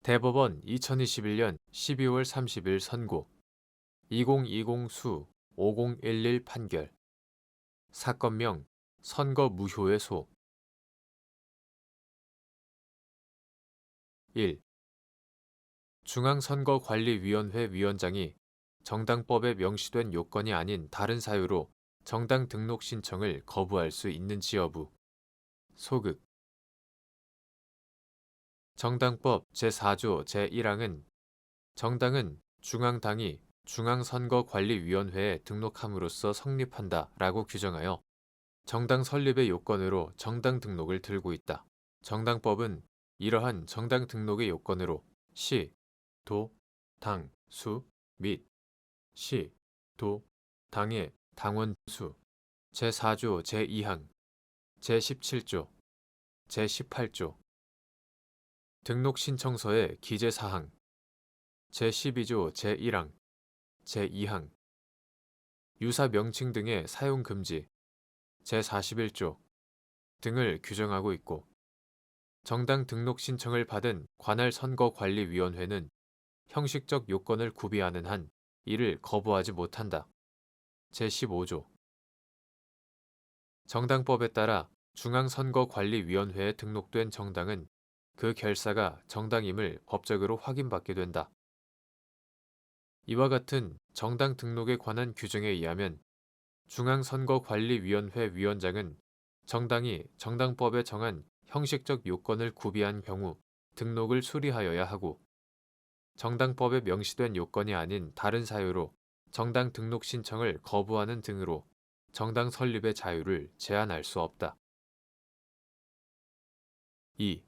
대법원 2021년 12월 30일 선고 2020수 5011 판결 사건명 선거 무효의 소 1. 중앙선거관리위원회 위원장이 정당법에 명시된 요건이 아닌 다른 사유로 정당 등록 신청을 거부할 수 있는지 여부 소극 정당법 제4조 제1항은 정당은 중앙당이 중앙선거관리위원회에 등록함으로써 성립한다 라고 규정하여 정당 설립의 요건으로 정당 등록을 들고 있다. 정당법은 이러한 정당 등록의 요건으로 시, 도, 당, 수 및 시, 도, 당의 당원 수, 제4조 제2항, 제17조, 제18조, 등록 신청서의 기재사항, 제12조 제1항, 제2항, 유사 명칭 등의 사용 금지, 제41조 등을 규정하고 있고 정당 등록 신청을 받은 관할 선거관리위원회는 형식적 요건을 구비하는 한 이를 거부하지 못한다. 제15조 정당법에 따라 중앙선거관리위원회에 등록된 정당은 그 결사가 정당임을 법적으로 확인받게 된다. 이와 같은 정당 등록에 관한 규정에 의하면 중앙선거관리위원회 위원장은 정당이 정당법에 정한 형식적 요건을 구비한 경우 등록을 수리하여야 하고 정당법에 명시된 요건이 아닌 다른 사유로 정당 등록 신청을 거부하는 등으로 정당 설립의 자유를 제한할 수 없다. 2.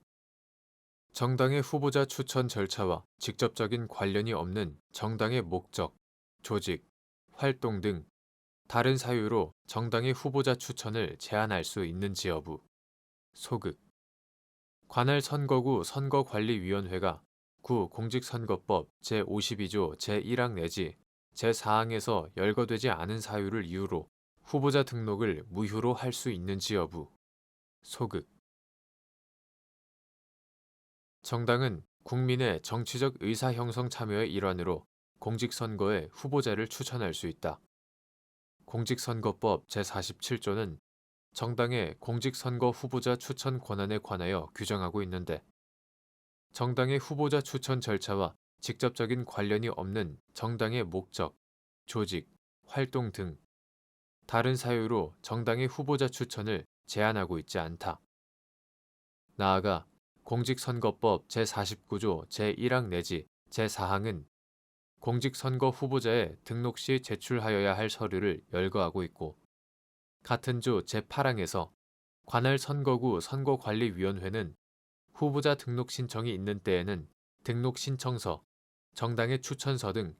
정당의 후보자 추천 절차와 직접적인 관련이 없는 정당의 목적, 조직, 활동 등 다른 사유로 정당의 후보자 추천을 제한할 수 있는지 여부 소극 관할 선거구 선거관리위원회가 구 공직선거법 제52조 제1항 내지 제4항에서 열거되지 않은 사유를 이유로 후보자 등록을 무효로 할 수 있는지 여부 소극 정당은 국민의 정치적 의사형성 참여의 일환으로 공직선거에 후보자를 추천할 수 있다. 공직선거법 제47조는 정당의 공직선거 후보자 추천 권한에 관하여 규정하고 있는데 정당의 후보자 추천 절차와 직접적인 관련이 없는 정당의 목적, 조직, 활동 등 다른 사유로 정당의 후보자 추천을 제한하고 있지 않다. 나아가 공직선거법 제49조 제1항 내지 제4항은 공직선거 후보자의 등록 시 제출하여야 할 서류를 열거하고 있고 같은 조 제8항에서 관할 선거구 선거관리위원회는 후보자 등록 신청이 있는 때에는 등록 신청서, 정당의 추천서 등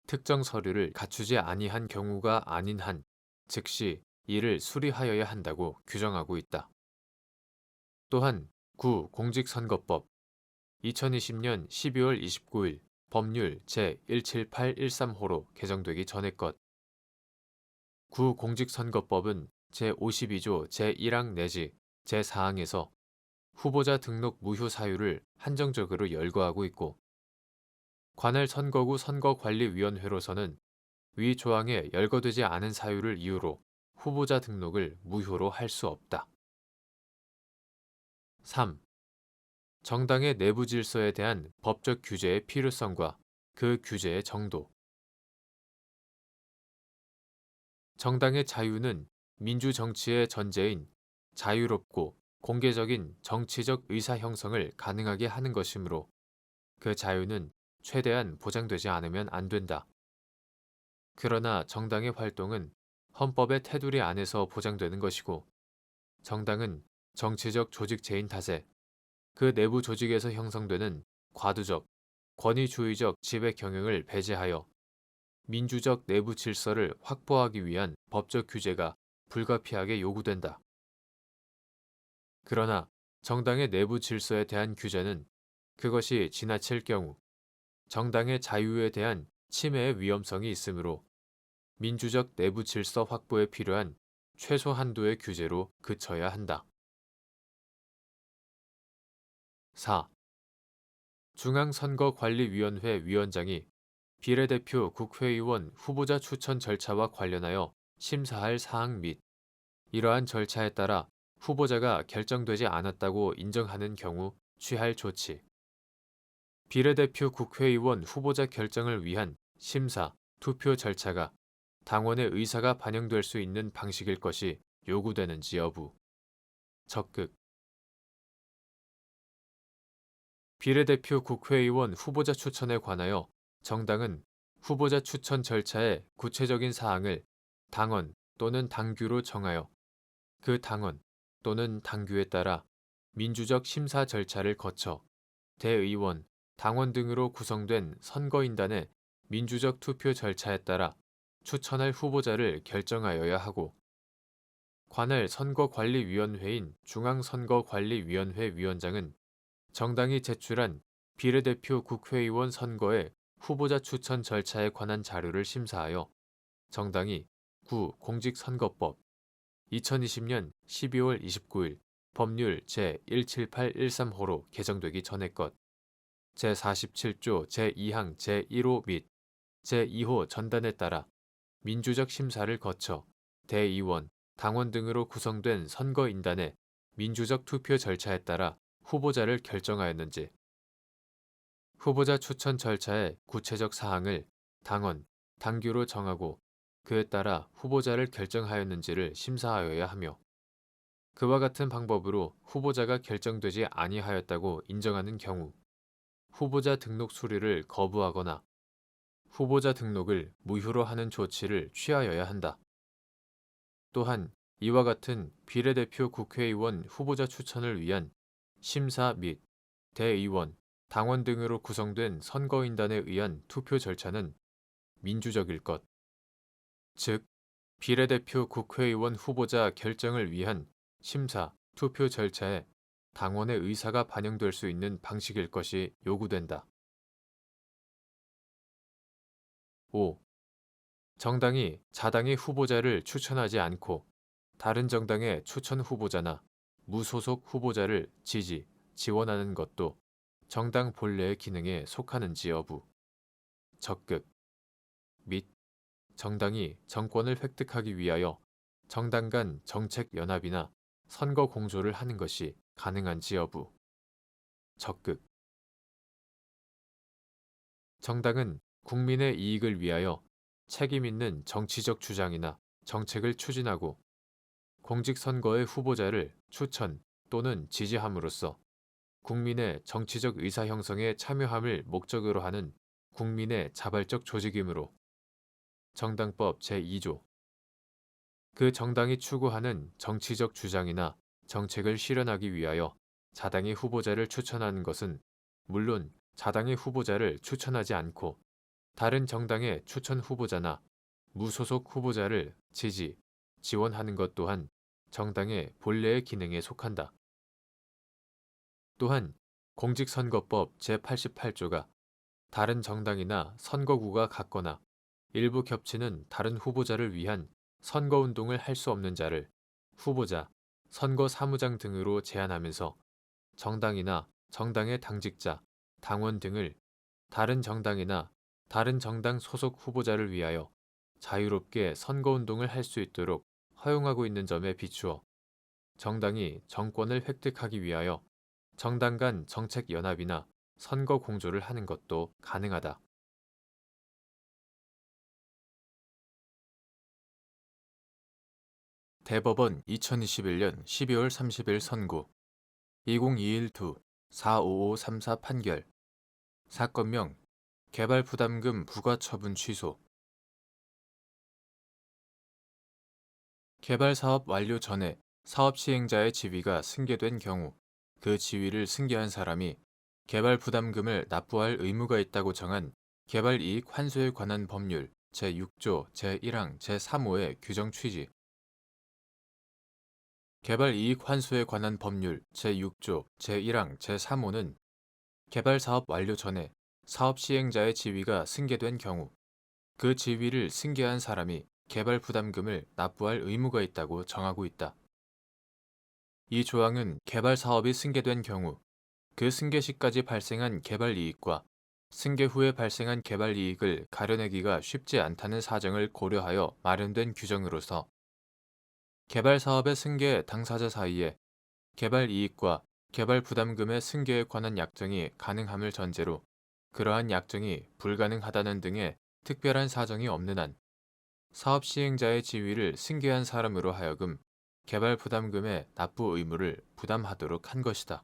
특정 서류를 갖추지 아니한 경우가 아닌 한 즉시 이를 수리하여야 한다고 규정하고 있다. 또한 구 공직선거법 2020년 12월 29일 법률 제17813호로 개정되기 전의 것. 구 공직선거법은 제52조 제1항 내지 제4항에서 후보자 등록 무효 사유를 한정적으로 열거하고 있고 관할 선거구 선거관리위원회로서는 위 조항에 열거되지 않은 사유를 이유로 후보자 등록을 무효로 할 수 없다. 3. 정당의 내부 질서에 대한 법적 규제의 필요성과 그 규제의 정도. 정당의 자유는 민주정치의 전제인 자유롭고 공개적인 정치적 의사 형성을 가능하게 하는 것이므로 그 자유는 최대한 보장되지 않으면 안 된다. 그러나 정당의 활동은 헌법의 테두리 안에서 보장되는 것이고 정당은 정치적 조직체인 탓에 그 내부 조직에서 형성되는 과도적, 권위주의적 지배 경영을 배제하여 민주적 내부 질서를 확보하기 위한 법적 규제가 불가피하게 요구된다. 그러나 정당의 내부 질서에 대한 규제는 그것이 지나칠 경우 정당의 자유에 대한 침해의 위험성이 있으므로 민주적 내부 질서 확보에 필요한 최소 한도의 규제로 그쳐야 한다. 4. 중앙선거관리위원회 위원장이 비례대표 국회의원 후보자 추천 절차와 관련하여 심사할 사항 및 이러한 절차에 따라 후보자가 결정되지 않았다고 인정하는 경우 취할 조치. 비례대표 국회의원 후보자 결정을 위한 심사, 투표 절차가 당원의 의사가 반영될 수 있는 방식일 것이 요구되는지 여부. 적극. 비례대표 국회의원 후보자 추천에 관하여 정당은 후보자 추천 절차의 구체적인 사항을 당원 또는 당규로 정하여 그 당원 또는 당규에 따라 민주적 심사 절차를 거쳐 대의원, 당원 등으로 구성된 선거인단의 민주적 투표 절차에 따라 추천할 후보자를 결정하여야 하고 관할 선거관리위원회인 중앙선거관리위원회 위원장은 정당이 제출한 비례대표 국회의원 선거의 후보자 추천 절차에 관한 자료를 심사하여 정당이 공직선거법 2020년 12월 29일 법률 제17813호로 개정되기 전의 것 제47조 제2항 제1호 및 제2호 전단에 따라 민주적 심사를 거쳐 대의원, 당원 등으로 구성된 선거인단의 민주적 투표 절차에 따라 후보자를 결정하였는지 후보자 추천 절차의 구체적 사항을 당원, 당규로 정하고 그에 따라 후보자를 결정하였는지를 심사하여야 하며 그와 같은 방법으로 후보자가 결정되지 아니하였다고 인정하는 경우 후보자 등록 수리를 거부하거나 후보자 등록을 무효로 하는 조치를 취하여야 한다. 또한 이와 같은 비례대표 국회의원 후보자 추천을 위한 심사 및 대의원, 당원 등으로 구성된 선거인단에 의한 투표 절차는 민주적일 것. 즉, 비례대표 국회의원 후보자 결정을 위한 심사, 투표 절차에 당원의 의사가 반영될 수 있는 방식일 것이 요구된다. 5. 정당이 자당의 후보자를 추천하지 않고 다른 정당의 추천 후보자나 무소속 후보자를 지지, 지원하는 것도 정당 본래의 기능에 속하는지 여부. 적극. 및 정당이 정권을 획득하기 위하여 정당 간 정책 연합이나 선거 공조를 하는 것이 가능한지 여부. 적극. 정당은 국민의 이익을 위하여 책임 있는 정치적 주장이나 정책을 추진하고 공직선거의 후보자를 추천 또는 지지함으로써 국민의 정치적 의사 형성에 참여함을 목적으로 하는 국민의 자발적 조직이므로 정당법 제2조 그 정당이 추구하는 정치적 주장이나 정책을 실현하기 위하여 자당의 후보자를 추천하는 것은 물론 자당의 후보자를 추천하지 않고 다른 정당의 추천 후보자나 무소속 후보자를 지지, 지원하는 것 또한 정당의 본래의 기능에 속한다. 또한 공직선거법 제88조가 다른 정당이나 선거구가 같거나 일부 겹치는 다른 후보자를 위한 선거운동을 할 수 없는 자를 후보자, 선거사무장 등으로 제한하면서 정당이나 정당의 당직자, 당원 등을 다른 정당이나 다른 정당 소속 후보자를 위하여 자유롭게 선거운동을 할 수 있도록 허용하고 있는 점에 비추어 정당이 정권을 획득하기 위하여 정당 간 정책 연합이나 선거 공조를 하는 것도 가능하다. 대법원 2021년 12월 30일 선고 2021-2-455334 판결 사건명 개발부담금 부과처분 취소 개발사업 완료 전에 사업 시행자의 지위가 승계된 경우 그 지위를 승계한 사람이 개발부담금을 납부할 의무가 있다고 정한 개발이익 환수에 관한 법률 제6조 제1항 제3호의 규정 취지 개발이익 환수에 관한 법률 제6조 제1항 제3호는 개발사업 완료 전에 사업 시행자의 지위가 승계된 경우 그 지위를 승계한 사람이 개발부담금을 납부할 의무가 있다고 정하고 있다. 이 조항은 개발사업이 승계된 경우 그 승계 시까지 발생한 개발 이익과 승계 후에 발생한 개발 이익을 가려내기가 쉽지 않다는 사정을 고려하여 마련된 규정으로서 개발 사업의 승계 당사자 사이에 개발 이익과 개발 부담금의 승계에 관한 약정이 가능함을 전제로 그러한 약정이 불가능하다는 등의 특별한 사정이 없는 한 사업 시행자의 지위를 승계한 사람으로 하여금 개발 부담금의 납부 의무를 부담하도록 한 것이다.